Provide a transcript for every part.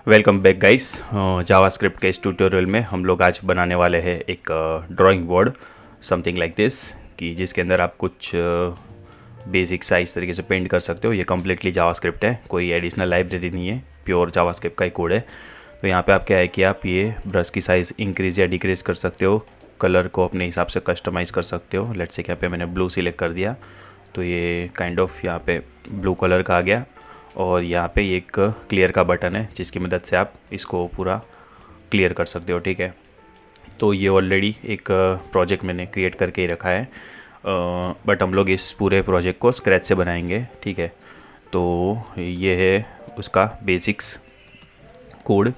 Welcome back guys. JavaScript के इस tutorial में हम लोग आज बनाने वाले हैं एक drawing board something like this, कि जिसके अंदर आप कुछ बेसिक सा इस तरीके से पेंट कर सकते हो। ये कम्प्लीटली जावास्क्रिप्ट है, कोई एडिशनल लाइब्रेरी नहीं है, प्योर जावास्क्रिप्ट का ही कोड है। तो यहाँ पे आप क्या है कि आप ये ब्रश की साइज़ इंक्रीज़ या डिक्रीज़ कर सकते हो, कलर को अपने हिसाब से कस्टमाइज़ कर सकते हो। लेट्स से यहाँ पे मैंने ब्लू सिलेक्ट कर दिया तो ये काइंड ऑफ यहाँ पे ब्लू कलर का आ गया। और यहाँ पे एक क्लियर का बटन है जिसकी मदद से आप इसको पूरा क्लियर कर सकते हो। ठीक है, तो ये ऑलरेडी एक प्रोजेक्ट मैंने क्रिएट करके ही रखा है, बट हम लोग इस पूरे प्रोजेक्ट को स्क्रैच से बनाएंगे। ठीक है, तो ये है उसका बेसिक्स कोड,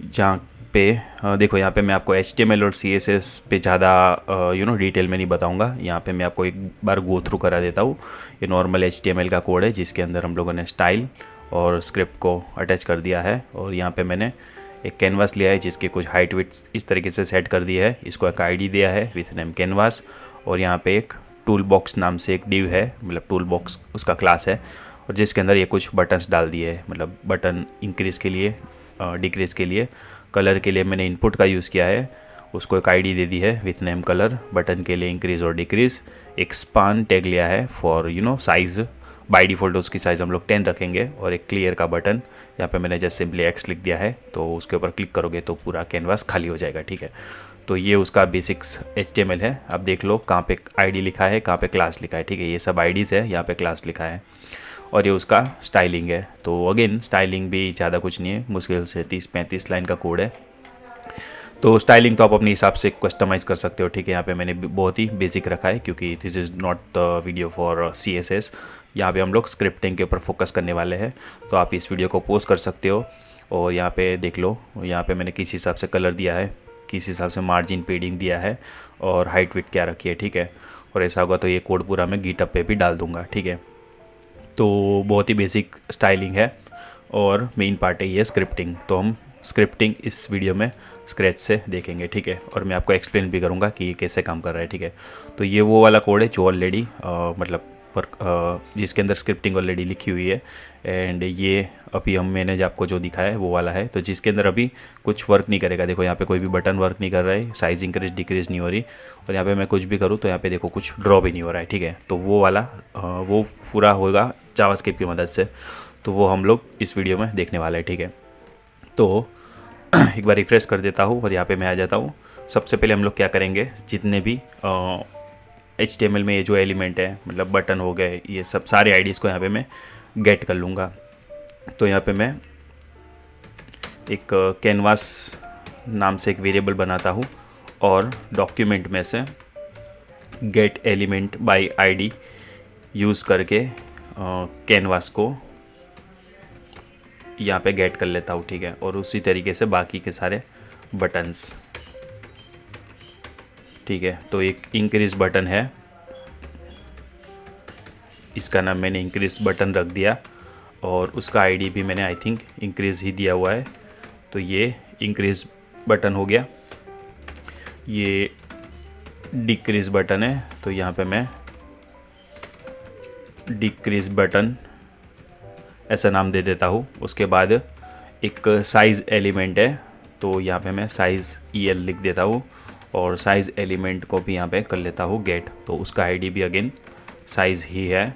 जहाँ पे देखो यहाँ पे मैं आपको HTML और CSS पे ज़्यादा डिटेल में नहीं बताऊँगा। यहाँ पे मैं आपको एक बार गो थ्रू करा देता हूँ। ये नॉर्मल HTML का कोड है जिसके अंदर हम लोगों ने स्टाइल और स्क्रिप्ट को अटैच कर दिया है। और यहाँ पे मैंने एक कैनवास लिया है जिसके कुछ हाइट विड्थ इस तरीके से सेट कर दिया है। इसको एक ID दिया है विथ नेम कैनवास। और यहाँ पे एक टूल बॉक्स नाम से एक डिव है, मतलब टूल बॉक्स उसका क्लास है, और जिसके अंदर ये कुछ बटन्स डाल दिए है, मतलब बटन इंक्रीज़ के लिए, डिक्रीज़ के लिए। कलर के लिए मैंने इनपुट का यूज़ किया है, उसको एक ID दे दी है विथ नेम कलर। बटन के लिए इंक्रीज़ और डिक्रीज़। एक स्पान टैग लिया है फॉर साइज़, बाय डिफ़ॉल्ट उसकी साइज़ हम लोग 10 रखेंगे। और एक क्लियर का बटन, यहाँ पे मैंने जस्ट सिंपली X लिख दिया है, तो उसके ऊपर क्लिक करोगे तो पूरा कैनवास खाली हो जाएगा। ठीक है, तो ये उसका बेसिक्स HTML है। अब देख लो कहाँ पे ID लिखा है, कहाँ पे क्लास लिखा है। ठीक है, ये सब IDs है, यहाँ पे क्लास लिखा है। और ये उसका स्टाइलिंग है। तो अगेन स्टाइलिंग भी ज़्यादा कुछ नहीं है, मुश्किल से 30-35 लाइन का कोड है। तो स्टाइलिंग तो आप अपने हिसाब से कस्टमाइज़ कर सकते हो। ठीक है, यहाँ पे मैंने बहुत ही बेसिक रखा है क्योंकि this is not the video for CSS। यहाँ पे हम लोग स्क्रिप्टिंग के ऊपर फोकस करने वाले हैं। तो आप इस वीडियो को पोस्ट कर सकते हो। और यहाँ पे देख लो, यहाँ पे मैंने किस हिसाब से कलर दिया है, किस हिसाब से मार्जिन पेडिंग दिया है, और हाइट विड्थ क्या रखी है। ठीक है, और ऐसा होगा तो ये कोड पूरा मैं गिटहब पे भी डाल दूँगा। ठीक है, तो बहुत ही बेसिक स्टाइलिंग है और मेन पार्ट है ये स्क्रिप्टिंग। तो हम स्क्रिप्टिंग इस वीडियो में स्क्रैच से देखेंगे। ठीक है, और मैं आपको एक्सप्लेन भी करूँगा कि ये कैसे काम कर रहा है। ठीक है, तो ये वो वाला कोड है जो ऑलरेडी मतलब जिसके अंदर स्क्रिप्टिंग ऑलरेडी लिखी हुई है। एंड ये अभी मैंने जो आपको जो दिखाया है वो वाला है, तो जिसके अंदर अभी कुछ वर्क नहीं करेगा। देखो यहाँ पे कोई भी बटन वर्क नहीं कर रहा है, साइज इंक्रीज डिक्रीज नहीं हो रही, और यहाँ पे मैं कुछ भी करूँ तो यहाँ पे देखो कुछ ड्रॉ भी नहीं हो रहा है। ठीक है, तो वो वाला वो पूरा होगा जावास्क्रिप्ट की मदद से। तो वो हम लोग इस वीडियो में देखने वाले हैं। ठीक है, तो एक बार रिफ्रेश कर देता हूँ और यहाँ पे मैं आ जाता हूँ। सबसे पहले हम लोग क्या करेंगे, जितने भी HTML में ये जो एलिमेंट है, मतलब बटन हो गए, ये सब सारे IDs को यहाँ पे मैं गेट कर लूँगा। तो यहाँ पे मैं एक कैनवास नाम से एक वेरिएबल बनाता हूँ और डॉक्यूमेंट में से gate element by ID use करके कैनवास को यहाँ पे गेट कर लेता हूँ। ठीक है, और उसी तरीके से बाकी के सारे बटन्स। ठीक है, तो एक इंक्रीज बटन है, इसका नाम मैंने इंक्रीज बटन रख दिया, और उसका ID भी मैंने आई थिंक इंक्रीज ही दिया हुआ है। तो ये इंक्रीज बटन हो गया। ये डिक्रीज बटन है, तो यहाँ पे मैं डिक्रीज बटन ऐसा नाम दे देता हूँ। उसके बाद एक साइज़ एलिमेंट है, तो यहाँ पे मैं साइज़ EL लिख देता हूँ, और साइज़ एलिमेंट को भी यहाँ पे कर लेता हूँ गेट। तो उसका ID भी अगेन साइज़ ही है।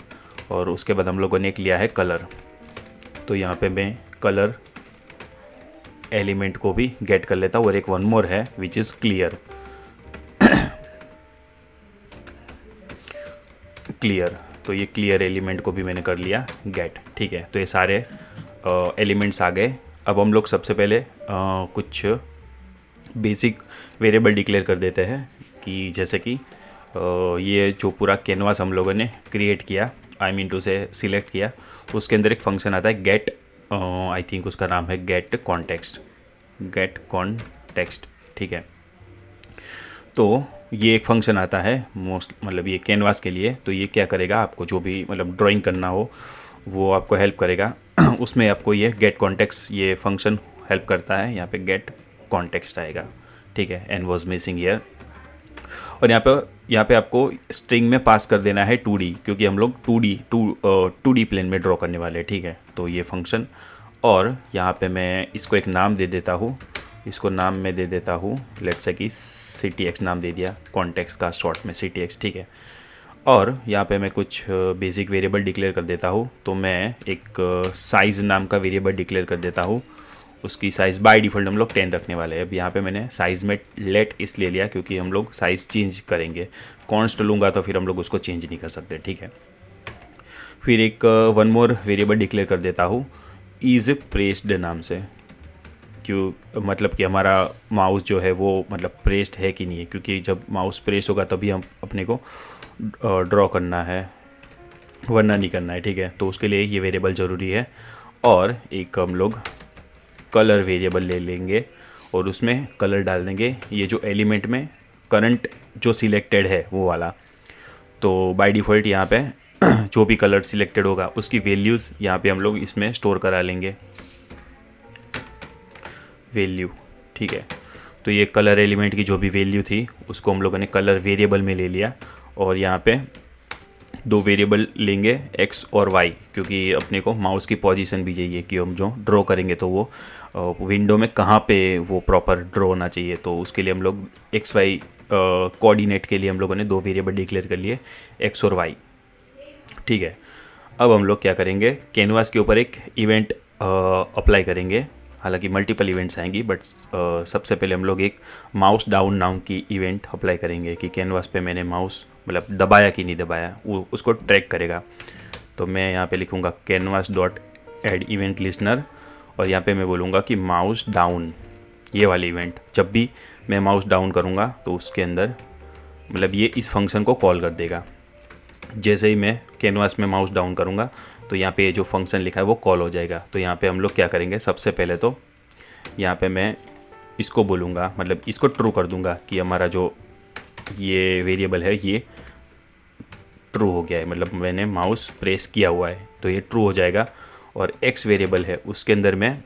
और उसके बाद हम लोगों ने एक लिया है कलर, तो यहाँ पे मैं कलर एलिमेंट को भी गेट कर लेता हूँ। और एक वन मोर है विच इज़ क्लियर। क्लियर, तो ये क्लियर एलिमेंट को भी मैंने कर लिया गेट। ठीक है, तो ये सारे एलिमेंट्स आ गए। अब हम लोग सबसे पहले कुछ बेसिक वेरिएबल डिक्लेयर कर देते हैं, कि जैसे कि ये जो पूरा कैनवास हम लोगों ने क्रिएट किया, आई मीन टू से सिलेक्ट किया, उसके अंदर एक फंक्शन आता है गेट, आई थिंक उसका नाम है गेट कॉन्टेक्स्ट। गेट कॉन्टेक्स्ट, ठीक है, तो ये एक फंक्शन आता है मोस्ट, मतलब ये कैनवास के लिए। तो ये क्या करेगा, आपको जो भी मतलब ड्राइंग करना हो वो आपको हेल्प करेगा। उसमें आपको ये गेट कॉन्टेक्स्ट ये फंक्शन हेल्प करता है। यहाँ पे गेट कॉन्टेक्स्ट आएगा। ठीक है, एंड वाज मिसिंग हियर। और यहाँ पे आपको स्ट्रिंग में पास कर देना है 2D, क्योंकि हम लोग 2D प्लेन में ड्रॉ करने वाले हैं। ठीक है, तो ये फंक्शन और यहाँ पे मैं इसको एक नाम दे देता हूँ। इसको नाम में दे देता हूँ लेट्स से कि CTX नाम दे दिया, कॉन्टेक्स्ट का शॉर्ट में CTX, ठीक है। और यहाँ पे मैं कुछ बेसिक वेरिएबल डिक्लेयर कर देता हूँ। तो मैं एक साइज़ नाम का वेरिएबल डिक्लेयर कर देता हूँ। उसकी साइज़ बाय डिफ़ॉल्ट हम लोग 10 रखने वाले हैं। अब यहाँ पे मैंने साइज़ में लेट इसलिए लिया क्योंकि हम लोग साइज़ चेंज करेंगे। कॉन्स्ट लूँगा तो फिर हम लोग उसको चेंज नहीं कर सकते, ठीक है। फिर एक वन मोर वेरिएबल डिक्लेयर कर देता हूँ इज़ प्रेस्ड नाम से। क्यों, मतलब कि हमारा माउस जो है वो मतलब प्रेस्ड है कि नहीं है, क्योंकि जब माउस प्रेस होगा तभी हम अपने को ड्रॉ करना है, वरना नहीं करना है, ठीक है। तो उसके लिए ये वेरिएबल ज़रूरी है। और एक हम लोग कलर वेरिएबल ले लेंगे और उसमें कलर डाल देंगे, ये जो एलिमेंट में करंट जो सिलेक्टेड है वो वाला। तो बाय डिफ़ॉल्ट यहाँ पे जो भी कलर सिलेक्टेड होगा उसकी वैल्यूज़ यहाँ पे हम लोग इसमें स्टोर करा लेंगे, वैल्यू, ठीक है। तो ये कलर एलिमेंट की जो भी वैल्यू थी उसको हम लोगों ने कलर वेरिएबल में ले लिया। और यहाँ पे दो वेरिएबल लेंगे x और y, क्योंकि अपने को माउस की पोजीशन भी चाहिए कि हम जो ड्रॉ करेंगे तो वो विंडो में कहाँ पे वो प्रॉपर ड्रॉ होना चाहिए। तो उसके लिए हम लोग एक्स वाई कोऑर्डिनेट के लिए हम लोगों ने दो वेरिएबल डिक्लेयर कर लिए, x और y, ठीक है। अब हम लोग क्या करेंगे, कैनवास के ऊपर एक इवेंट अप्लाई करेंगे। हालांकि मल्टीपल इवेंट्स आएंगी, बट सबसे पहले हम लोग एक माउस डाउन नाम की इवेंट अप्लाई करेंगे कि कैनवास पे मैंने माउस मतलब दबाया कि नहीं दबाया, वो उसको ट्रैक करेगा। तो मैं यहाँ पे लिखूँगा canvas dot add event listener, और यहाँ पे मैं बोलूँगा कि माउस डाउन, ये वाली इवेंट जब भी मैं माउस डाउन करूँगा तो उसके अंदर मतलब ये इस फंक्शन को कॉल कर देगा। जैसे ही मैं कैनवास में माउस डाउन करूँगा तो यहाँ पे जो फंक्शन लिखा है वो कॉल हो जाएगा। तो यहाँ पे हम लोग क्या करेंगे, सबसे पहले तो यहाँ पे मैं इसको बोलूँगा, मतलब इसको ट्रू कर दूँगा कि हमारा जो ये वेरिएबल है ये ट्रू हो गया है, मतलब मैंने माउस प्रेस किया हुआ है तो ये ट्रू हो जाएगा। और एक्स वेरिएबल है उसके अंदर मैं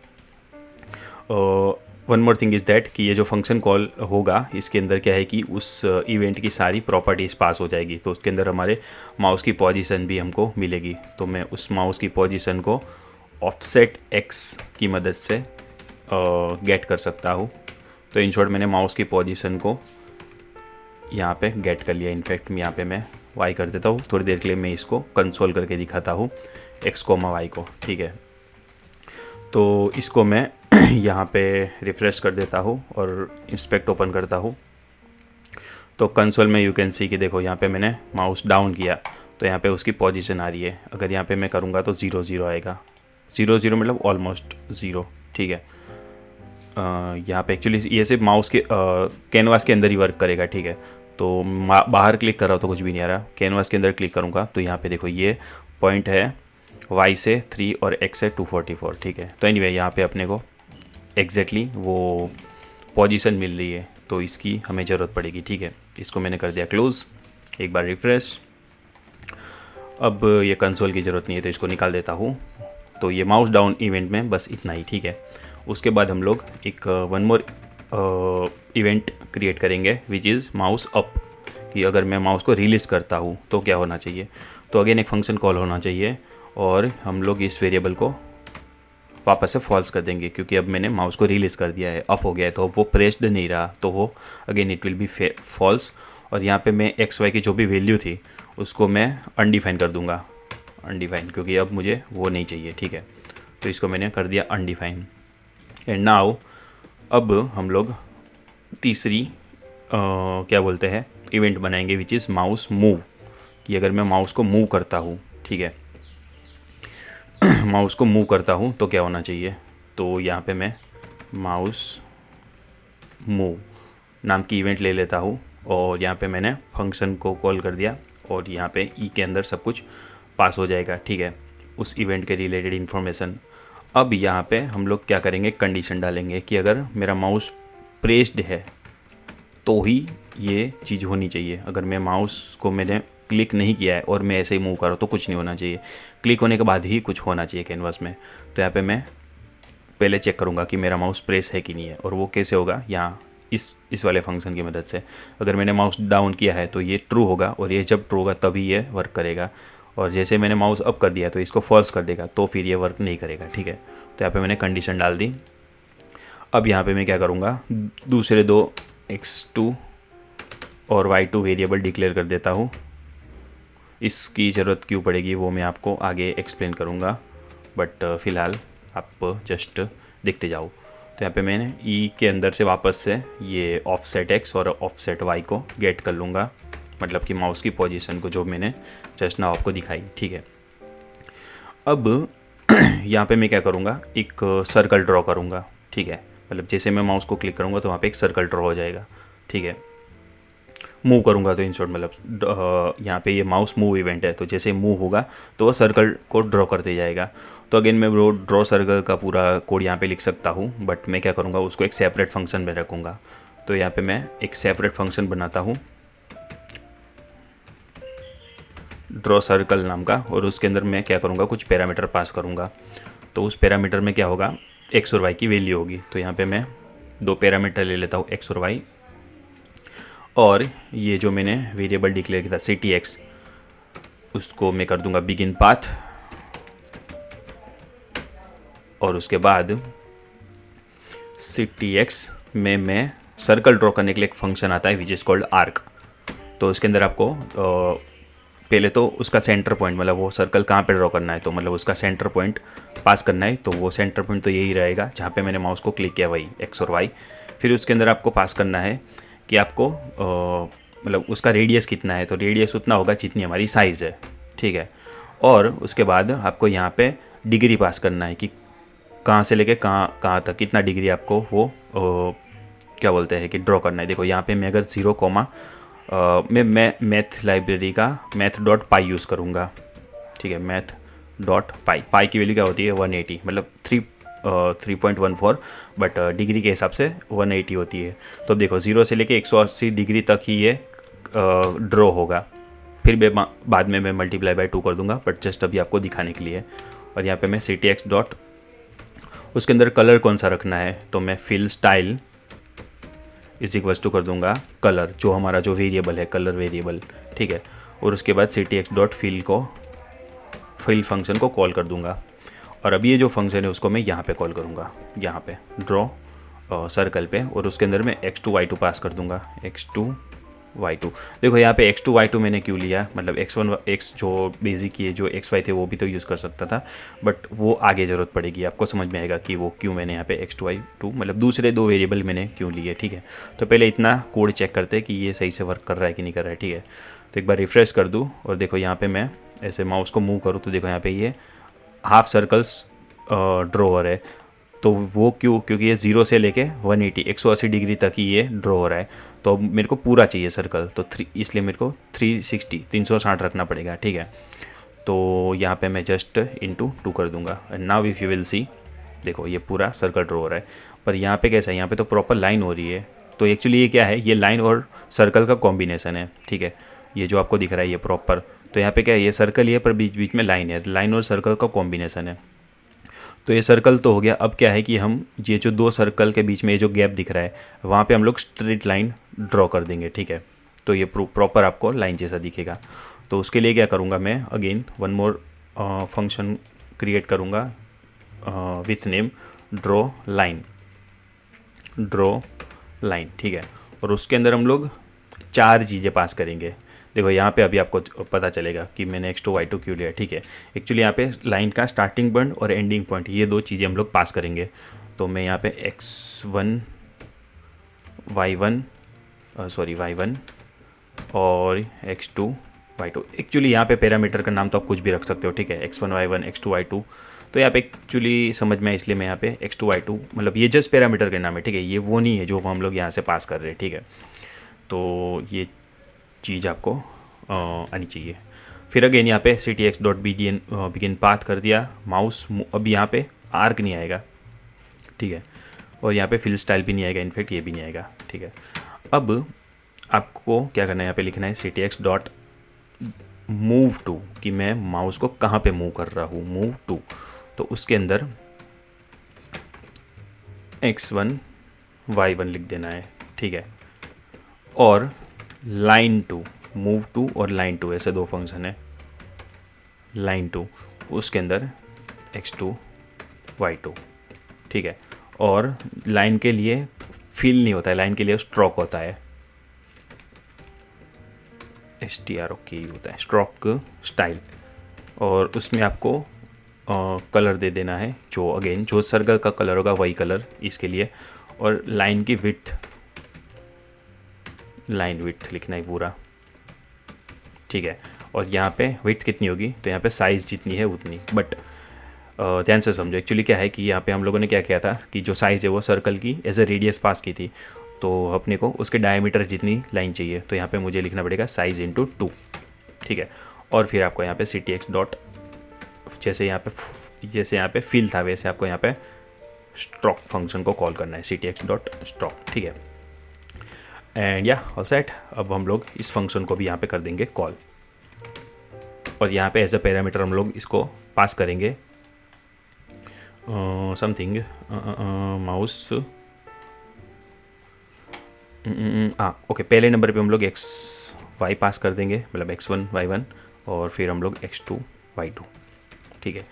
one more thing is that कि ये जो फंक्शन कॉल होगा इसके अंदर क्या है कि उस इवेंट की सारी प्रॉपर्टीज़ पास हो जाएगी। तो उसके अंदर हमारे माउस की पोजीशन भी हमको मिलेगी। तो मैं उस माउस की पोजीशन को ऑफसेट एक्स की मदद से गेट कर सकता हूँ। तो इन शॉर्ट मैंने माउस की पोजीशन को यहाँ पे गेट कर लिया। इनफैक्ट यहाँ पे मैं वाई कर देता हूँ, थोड़ी देर के लिए मैं इसको कंसोल करके दिखाता हूँ एक्स कोमा वाई को, ठीक है। तो इसको मैं यहाँ पे रिफ्रेश कर देता हूँ और इंस्पेक्ट ओपन करता हूँ। तो कंसोल में यू कैन सी कि देखो यहाँ पे मैंने माउस डाउन किया तो यहाँ पे उसकी पोजीशन आ रही है। अगर यहाँ पे मैं करूँगा तो 0 0 आएगा, 0 0 मतलब ऑलमोस्ट 0, ठीक है। यहाँ पे एक्चुअली ये सिर्फ माउस के कैनवास के अंदर ही वर्क करेगा, ठीक है। तो बाहर क्लिक कर रहा हो तो कुछ भी नहीं आ रहा, कैनवास के अंदर क्लिक करूँगा तो यहाँ पे देखो ये पॉइंट है y से 3 और x से 244, ठीक है। तो एनीवे यहाँ पे अपने को एग्जैक्टली वो पोजीशन मिल रही है, तो इसकी हमें ज़रूरत पड़ेगी, ठीक है। इसको मैंने कर दिया क्लोज़, एक बार रिफ्रेश। अब ये कंसोल की ज़रूरत नहीं है तो इसको निकाल देता हूँ। तो ये माउस डाउन इवेंट में बस इतना ही, ठीक है। उसके बाद हम लोग एक वन मोर इवेंट क्रिएट करेंगे विच इज़ माउस अप, कि अगर मैं माउस को रिलीज़ करता हूँ तो क्या होना चाहिए। तो अगेन एक फंक्शन कॉल होना चाहिए और हम लोग इस वेरिएबल को वापस से फॉल्स कर देंगे, क्योंकि अब मैंने माउस को रिलीज़ कर दिया है, अप हो गया है, तो अब वो प्रेस्ड नहीं रहा, तो वो again it will be false. और यहाँ पे मैं एक्स वाई की जो भी वैल्यू थी उसको मैं अनडिफाइन कर दूँगा, अनडिफाइन, क्योंकि अब मुझे वो नहीं चाहिए, ठीक है। तो इसको मैंने कर दिया अनडिफाइन। एंड नाउ अब हम लोग तीसरी क्या बोलते हैं इवेंट बनाएंगे विच इज़ माउस मूव, कि अगर मैं माउस को मूव करता हूँ, ठीक है, माउस को मूव करता हूँ तो क्या होना चाहिए। तो यहाँ पे मैं माउस मूव नाम की इवेंट ले लेता हूँ और यहाँ पे मैंने फंक्शन को कॉल कर दिया और यहाँ पे ई के अंदर सब कुछ पास हो जाएगा, ठीक है, उस इवेंट के रिलेटेड इन्फॉर्मेशन। अब यहाँ पे हम लोग क्या करेंगे, कंडीशन डालेंगे कि अगर मेरा माउस प्रेस्ड है तो ही ये चीज़ होनी चाहिए। अगर मैं माउस को मैंने क्लिक नहीं किया है और मैं ऐसे ही मूव कर रहा हूँ तो कुछ नहीं होना चाहिए, क्लिक होने के बाद ही कुछ होना चाहिए कैनवास में। तो यहाँ पे मैं पहले चेक करूँगा कि मेरा माउस प्रेस है कि नहीं है, और वो कैसे होगा, यहाँ इस वाले फंक्शन की मदद से। अगर मैंने माउस डाउन किया है तो ये ट्रू होगा, और ये जब ट्रू होगा तभी ये वर्क करेगा, और जैसे मैंने माउस अप कर दिया तो इसको फॉल्स कर देगा तो फिर ये वर्क नहीं करेगा, ठीक है। तो यहाँ पे मैंने कंडीशन डाल दी। अब यहाँ पे मैं क्या करूँगा, दूसरे दो x2 और y2 वेरिएबल डिक्लेयर कर देता हूँ। इसकी ज़रूरत क्यों पड़ेगी वो मैं आपको आगे एक्सप्लेन करूँगा, बट फ़िलहाल आप जस्ट देखते जाओ। तो यहाँ पे मैंने ई के अंदर से वापस से ये ऑफसेट x और ऑफसेट y को गेट कर लूँगा, मतलब कि माउस की पोजीशन को जो मैंने जस्ट नाउ आपको दिखाई, ठीक है। अब यहाँ पे मैं क्या करूँगा, एक सर्कल ड्रॉ करूँगा, ठीक है। मतलब जैसे मैं माउस को क्लिक करूँगा तो वहाँ पे एक सर्कल ड्रॉ हो जाएगा, ठीक है। मूव करूँगा तो इन शॉर्ट मतलब यहाँ पे ये माउस मूव इवेंट है, तो जैसे मूव होगा तो वो सर्कल को ड्रॉ करते जाएगा। तो अगेन मैं वो ड्रॉ सर्कल का पूरा कोड यहाँ पे लिख सकता हूँ, बट मैं क्या करूँगा, उसको एक सेपरेट फंक्शन में रखूँगा। तो यहाँ पे मैं एक सेपरेट फंक्शन बनाता हूँ ड्रॉ सर्कल नाम का, और उसके अंदर मैं क्या करूँगा, कुछ पैरामीटर पास करूँगा। तो उस पैरामीटर में क्या होगा, एक्स और वाई की वैल्यू होगी। तो यहाँ पे मैं दो पैरामीटर ले लेता हूँ, एक्स और वाई, और ये जो मैंने वेरिएबल डिक्लेयर किया था ctx, उसको मैं कर दूंगा बिगिन पाथ, और उसके बाद ctx में मैं सर्कल ड्रॉ करने के लिए एक फंक्शन आता है विच इज़ कॉल्ड आर्क। तो उसके अंदर आपको पहले तो उसका सेंटर पॉइंट, मतलब वो सर्कल कहाँ पे ड्रॉ करना है, तो मतलब उसका सेंटर पॉइंट पास करना है। तो वो सेंटर पॉइंट तो यही रहेगा जहाँ पे मैंने माउस को क्लिक किया, वही एक्स और वाई। फिर उसके अंदर आपको पास करना है कि आपको मतलब उसका रेडियस कितना है, तो रेडियस उतना होगा जितनी हमारी साइज़ है, ठीक है। और उसके बाद आपको यहाँ पे डिग्री पास करना है कि कहाँ से लेके कहाँ तक कितना डिग्री आपको वो क्या बोलते हैं कि ड्रॉ करना है। देखो यहाँ पे मैं अगर 0 कोमा मैं मैथ लाइब्रेरी का math.py यूज़ करूँगा, ठीक है। math.py, पाई की वैल्यू क्या होती है 180, मतलब 3.14, बट डिग्री के हिसाब से 180 होती है। तो देखो 0 से लेके 180 डिग्री तक ही ये ड्रॉ होगा। फिर बाद में मैं मल्टीप्लाई बाय 2 कर दूंगा, बट जस्ट अभी आपको दिखाने के लिए। और यहाँ पे मैं ctx डॉट, उसके अंदर कलर कौन सा रखना है, तो मैं fill style is equals to कर दूंगा कलर, जो हमारा जो वेरिएबल है कलर वेरिएबल, ठीक है। और उसके बाद ctx डॉट फिल फंक्शन को कॉल कर दूंगा। और अब ये जो फंक्शन है उसको मैं यहाँ पे कॉल करूँगा, यहाँ पे ड्रॉ सर्कल पे, और उसके अंदर मैं x2 y2 पास कर दूंगा, x2 y2। देखो यहाँ पे x2 y2 मैंने क्यों लिया, मतलब x1 x जो बेसिक ये जो x y थे वो भी तो यूज़ कर सकता था, बट वो आगे ज़रूरत पड़ेगी, आपको समझ में आएगा कि वो क्यों मैंने यहाँ पे x2 y2 मतलब दूसरे दो वेरिएबल मैंने क्यों लिए, ठीक है। तो पहले इतना कोड चेक करते हैं कि ये सही से वर्क कर रहा है कि नहीं कर रहा है, ठीक है। तो एक बार रिफ्रेश कर दूँ और देखो यहाँ पर मैं ऐसे माउस को मूव करूँ तो देखो यहाँ पर ये हाफ सर्कल्स ड्रॉ हो रहा है। तो वो क्यों, क्योंकि ये 0 से लेके 180 डिग्री तक ही ये ड्रॉ हो रहा है। तो मेरे को पूरा चाहिए सर्कल, तो इसलिए मेरे को 360 रखना पड़ेगा, ठीक है। तो यहाँ पे मैं जस्ट इंटू 2 कर दूंगा, and now if you will see, देखो ये पूरा सर्कल ड्रॉ हो रहा है। पर यहाँ पे कैसा है, यहाँ पे तो प्रॉपर लाइन हो रही है। तो एक्चुअली ये क्या है, ये लाइन और सर्कल का कॉम्बिनेशन है, ठीक है। ये जो आपको दिख रहा है ये प्रॉपर, तो यहाँ पे क्या है, ये सर्कल ही है पर बीच बीच में लाइन है, लाइन और सर्कल का कॉम्बिनेशन है। तो ये सर्कल तो हो गया। अब क्या है कि हम ये जो दो सर्कल के बीच में ये जो गैप दिख रहा है वहाँ पे हम लोग स्ट्रेट लाइन ड्रॉ कर देंगे, ठीक है। तो ये प्रॉपर आपको लाइन जैसा दिखेगा। तो उसके लिए क्या करूँगा, मैं again one more function create करूँगा विथ नेम ड्रॉ लाइन, ठीक है। और उसके अंदर हम लोग 4 चीज़ें पास करेंगे। देखो यहाँ पे अभी आपको पता चलेगा कि मैंने x2 y2 क्यों लिया, ठीक है। एक्चुअली यहाँ पे लाइन का स्टार्टिंग पॉइंट और एंडिंग पॉइंट, ये दो चीज़ें हम लोग पास करेंगे। तो मैं यहाँ पे x1 y1 और x2 y2, एक्चुअली यहाँ पे पैरामीटर का नाम तो आप कुछ भी रख सकते हो, ठीक है। x1 y1 x2 y2, तो यहाँ पे एक्चुअली समझ में, इसलिए मैं यहाँ पे x2 y2 मतलब ये जस्ट पैरामीटर के नाम है, ठीक है। ये वो नहीं है जो हम लोग यहाँ से पास कर रहे हैं, ठीक है। तो ये चीज़ आपको आनी चाहिए। फिर अगेन यहाँ पे ctx डॉट बिगिन पाथ कर दिया, माउस अब यहाँ पे आर्क नहीं आएगा, ठीक है। और यहाँ पे फिल स्टाइल भी नहीं आएगा, इनफैक्ट ये भी नहीं आएगा, ठीक है। अब आपको क्या करना है, यहाँ पे लिखना है ctx डॉट मूव टू, कि मैं माउस को कहाँ पे मूव कर रहा हूँ, मूव टू। तो उसके अंदर x1 y1 लिख देना है, ठीक है। और लाइन टू, मूव टू और लाइन टू, ऐसे दो फंक्शन है। लाइन टू, उसके अंदर x2 y2, ठीक है। और लाइन के लिए फिल नहीं होता है, लाइन के लिए स्ट्रोक होता है, STROK होता है, स्ट्रोक स्टाइल। और उसमें आपको कलर दे देना है, जो अगेन जो सर्कल का कलर होगा वही कलर इसके लिए। और लाइन की विड्थ, लाइन विड्थ लिखना है पूरा, ठीक है। और यहाँ पे विड्थ कितनी होगी, तो यहाँ पे साइज़ जितनी है उतनी। बट ध्यान से समझो, एक्चुअली क्या है कि यहाँ पे हम लोगों ने क्या किया था कि जो साइज़ है वो सर्कल की एज ए रेडियस पास की थी, तो अपने को उसके डायमीटर जितनी लाइन चाहिए। तो यहाँ पे मुझे लिखना पड़ेगा साइज़ इंटू 2, ठीक है। और फिर आपको यहाँ पे CTX डॉट, जैसे यहाँ पे फिल था वैसे आपको यहाँ पे स्ट्रोक फंक्शन को कॉल करना है, CTX डॉट स्ट्रोक, ठीक है। एंड या ऑल सेट। अब हम लोग इस फंक्शन को भी यहाँ पे कर देंगे कॉल, और यहाँ पे एज अ पैरामीटर हम लोग इसको पास करेंगे समथिंग माउस, ओके। पहले नंबर पे हम लोग XY पास कर देंगे, मतलब X1 Y1, और फिर हम लोग X2 Y2, ठीक है।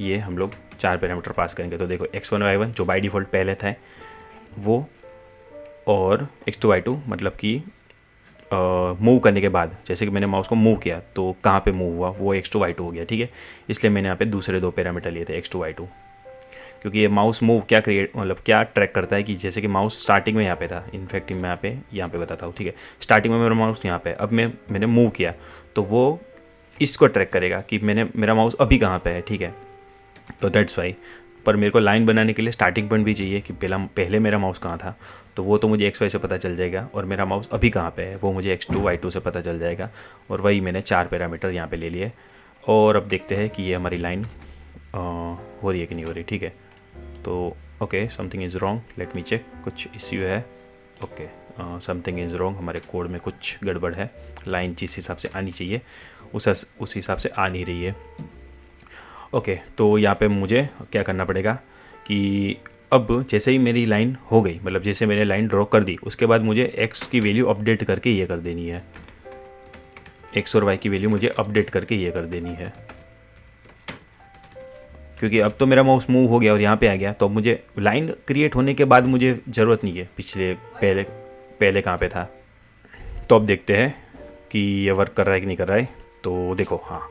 ये हम लोग 4 पैरामीटर पास करेंगे। तो देखो X1 Y1 जो बाय डिफ़ॉल्ट पहले था वो, और X2 Y2 मतलब कि मूव करने के बाद, जैसे कि मैंने माउस को मूव किया तो कहाँ पे मूव हुआ, वो X2 Y2 हो गया, ठीक है। इसलिए मैंने यहाँ पे दूसरे 2 पैरामीटर लिए थे X2 Y2, क्योंकि ये माउस मूव क्या मतलब क्या ट्रैक करता है कि जैसे कि माउस स्टार्टिंग में यहाँ पे था, इनफैक्ट मैं यहाँ पे बताता हूँ, ठीक है। स्टार्टिंग में मेरा माउस यहाँ पे, अब मैंने मूव किया तो वो इसको ट्रैक करेगा कि मेरा माउस अभी कहाँ पे है, ठीक है। तो दैट्स वाई। पर मेरे को लाइन बनाने के लिए स्टार्टिंग पॉइंट भी चाहिए कि पहले मेरा माउस कहाँ था, तो वो तो मुझे XY से पता चल जाएगा, और मेरा माउस अभी कहाँ पे है वो मुझे X2 Y2 से पता चल जाएगा। और वही मैंने 4 पैरामीटर यहाँ पे ले लिए। और अब देखते हैं कि ये हमारी लाइन हो रही है कि नहीं हो रही, ठीक है। तो okay, something is wrong, let me check, कुछ इश्यू है। ओके, समथिंग इज़ रॉन्ग, हमारे कोड में कुछ गड़बड़ है। लाइन जिस हिसाब से आनी चाहिए उस हिसाब से आ नहीं रही है। ओके, तो यहाँ पे मुझे क्या करना पड़ेगा कि अब जैसे ही मेरी लाइन हो गई, मतलब जैसे मैंने लाइन ड्रॉ कर दी, उसके बाद मुझे x की वैल्यू अपडेट करके ये कर देनी है, x और y की वैल्यू मुझे अपडेट करके ये कर देनी है। क्योंकि अब तो मेरा माउस मूव हो गया और यहाँ पे आ गया, तो अब मुझे लाइन क्रिएट होने के बाद मुझे ज़रूरत नहीं है पहले कहाँ पे था। तो अब देखते हैं कि ये वर्क कर रहा है कि नहीं कर रहा है। तो देखो, हाँ,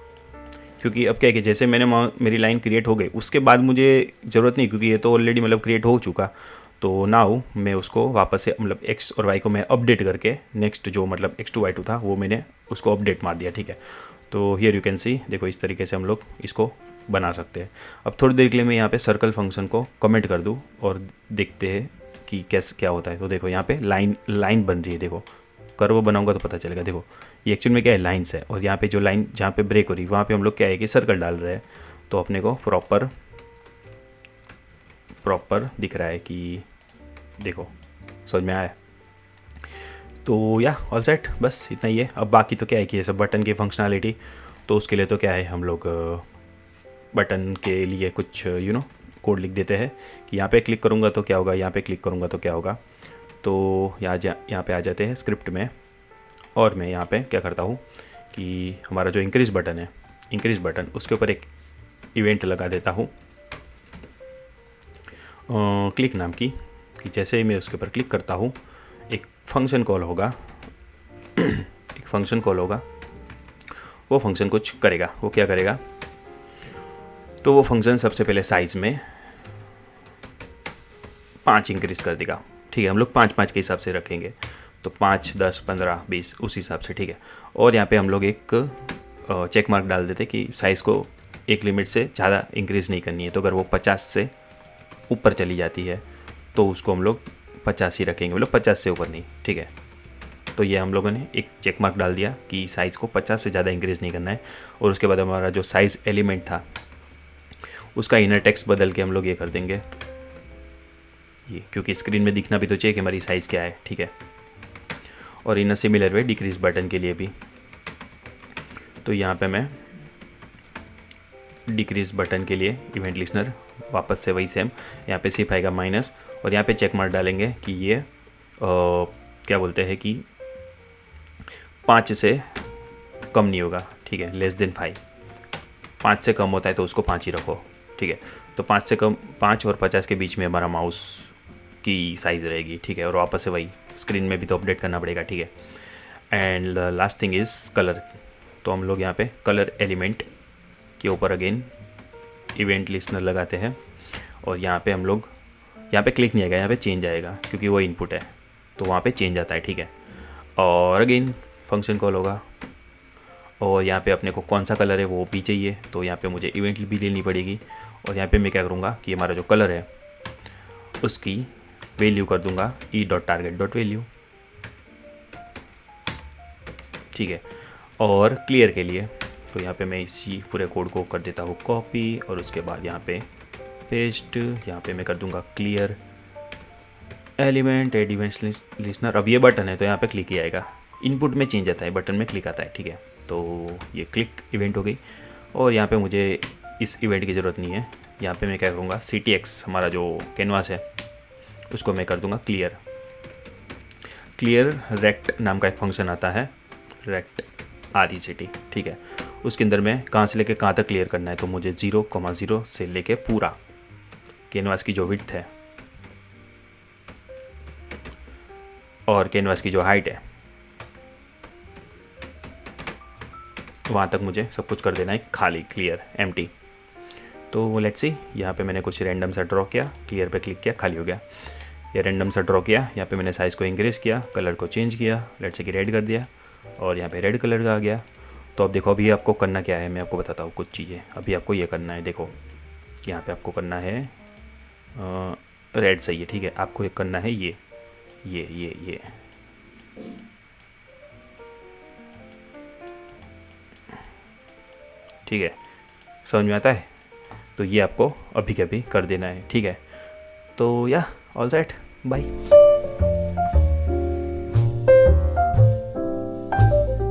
क्योंकि अब क्या है कि जैसे मेरी लाइन क्रिएट हो गई उसके बाद मुझे ज़रूरत नहीं, क्योंकि ये तो ऑलरेडी मतलब क्रिएट हो चुका। तो नाउ मैं उसको वापस से मतलब x और y को मैं अपडेट करके नेक्स्ट जो मतलब X2 Y2 था वो मैंने उसको अपडेट मार दिया, ठीक है। तो हियर यू कैन सी, देखो इस तरीके से हम लोग इसको बना सकते हैं। अब थोड़ी देर के लिए मैं यहाँ पे सर्कल फंक्शन को कमेंट कर दूँ और देखते हैं कि कैसे क्या होता है। तो देखो यहाँ पे लाइन बन रही है, देखो कर्व बनाऊंगा तो पता चलेगा। देखो ये एक्चुअल में क्या है, लाइन्स है, और यहाँ पे जो लाइन जहाँ पे ब्रेक हो रही है वहाँ पे हम लोग क्या है कि सर्कल डाल रहे हैं। तो अपने को प्रॉपर दिख रहा है कि देखो, समझ में आया। तो या ऑल सेट, बस इतना ही है। अब बाकी तो क्या है कि ये सब बटन की फंक्शनैलिटी, तो उसके लिए तो क्या है हम लोग बटन के लिए कुछ कोड लिख देते हैं कि यहाँ पे क्लिक करूँगा तो क्या होगा, यहाँ पे क्लिक करूँगा तो क्या होगा। तो यहाँ पे आ जाते हैं स्क्रिप्ट में, और मैं यहाँ पे क्या करता हूँ कि हमारा जो इंक्रीज़ बटन है, इंक्रीज़ बटन उसके ऊपर एक इवेंट लगा देता हूँ क्लिक नाम की, कि जैसे ही मैं उसके ऊपर क्लिक करता हूँ एक फंक्शन कॉल होगा एक फंक्शन कॉल होगा, वो फंक्शन कुछ करेगा। वो क्या करेगा, तो वो फंक्शन सबसे पहले साइज़ में 5 इंक्रीज़ कर देगा, ठीक है। हम लोग 5-5 के हिसाब से रखेंगे, तो 5, 10, 15, 20 उस हिसाब से, ठीक है। और यहाँ पे हम लोग एक चेक मार्क डाल देते कि साइज़ को एक लिमिट से ज़्यादा इंक्रीज़ नहीं करनी है। तो अगर वो 50 से ऊपर चली जाती है तो उसको हम लोग 50 ही रखेंगे, मतलब 50 से ऊपर नहीं, ठीक है। तो ये हम लोगों ने एक चेक मार्क डाल दिया कि साइज़ को 50 से ज़्यादा इंक्रीज़ नहीं करना है। और उसके बाद हमारा जो साइज़ एलिमेंट था उसका इनर टेक्स्ट बदल के हम लोग ये कर देंगे ये, क्योंकि स्क्रीन में दिखना भी तो चाहिए कि हमारी साइज़ क्या है, ठीक है। और in a similar way decrease button के लिए भी, तो यहाँ पे मैं डिक्रीज बटन के लिए इवेंट लिस्नर वापस से वही सेम, यहाँ पे सिर्फ आएगा माइनस, और यहाँ पे चेक मार्क डालेंगे कि ये क्या बोलते हैं कि 5 से कम नहीं होगा, ठीक है, लेस देन 5। 5 से कम होता है तो उसको 5 ही रखो, ठीक है। तो 5 से कम, 5 और 50 के बीच में हमारा माउस की साइज़ रहेगी, ठीक है। और वापस से वही स्क्रीन में भी तो अपडेट करना पड़ेगा, ठीक है। And last thing is colour. तो हम लोग यहाँ पे कलर एलिमेंट के ऊपर अगेन इवेंट लिस्नर लगाते हैं, और यहाँ पे हम लोग, यहाँ पे क्लिक नहीं आएगा, यहाँ पे चेंज आएगा क्योंकि वो इनपुट है, तो वहाँ पे चेंज आता है, ठीक है। और अगेन फंक्शन कॉल होगा, और यहाँ पे अपने को कौन सा कलर है वो भी चाहिए, तो यहाँ पे मुझे इवेंट भी लेनी पड़ेगी। और यहाँ पे मैं क्या करूँगा कि हमारा जो कलर है उसकी वैल्यू कर दूँगा e.target.value, ठीक है। और क्लियर के लिए तो यहाँ पे मैं इसी पूरे कोड को कर देता हूँ कॉपी, और उसके बाद यहाँ पे पेस्ट, यहाँ पे मैं कर दूँगा clear element add events listener. अब ये बटन है तो यहाँ पे क्लिक ही आएगा, इनपुट में चेंज आता है, बटन में क्लिक आता है, ठीक है। तो ये क्लिक इवेंट हो गई, और यहाँ पे मुझे इस इवेंट की ज़रूरत नहीं है। यहाँ पे मैं क्या करूँगा, CTX हमारा जो कैनवास है उसको मैं कर दूँगा क्लियर। क्लियर रेक्ट नाम का एक फंक्शन आता है, रेक्ट RECT, ठीक है। उसके अंदर में कहाँ से लेके कहाँ तक क्लियर करना है, तो मुझे 0,0 से लेके पूरा कैनवास की जो विड्थ है और कैनवास की जो हाइट है वहाँ तक मुझे सब कुछ कर देना है खाली, क्लियर, एम्प्टी। तो लेट्स सी, यहाँ पे मैंने कुछ रैंडम सा ड्रॉ किया, क्लियर पे क्लिक किया, खाली हो गया। ये रैंडम सा ड्रॉ किया, यहाँ पे मैंने साइज़ को इंक्रीज़ किया, कलर को चेंज किया, लेट्स से कि रेड कर दिया, और यहाँ पे रेड कलर का आ गया। तो अब देखो अभी आपको करना क्या है, मैं आपको बताता हूँ कुछ चीज़ें। अभी आपको ये करना है, देखो यहाँ पे आपको करना है रेड सही है, ठीक है। आपको ये करना है ये ठीक है, समझ में आता है। तो ये आपको अभी के अभी कर देना है, ठीक है। तो या ऑल सेट, बाय।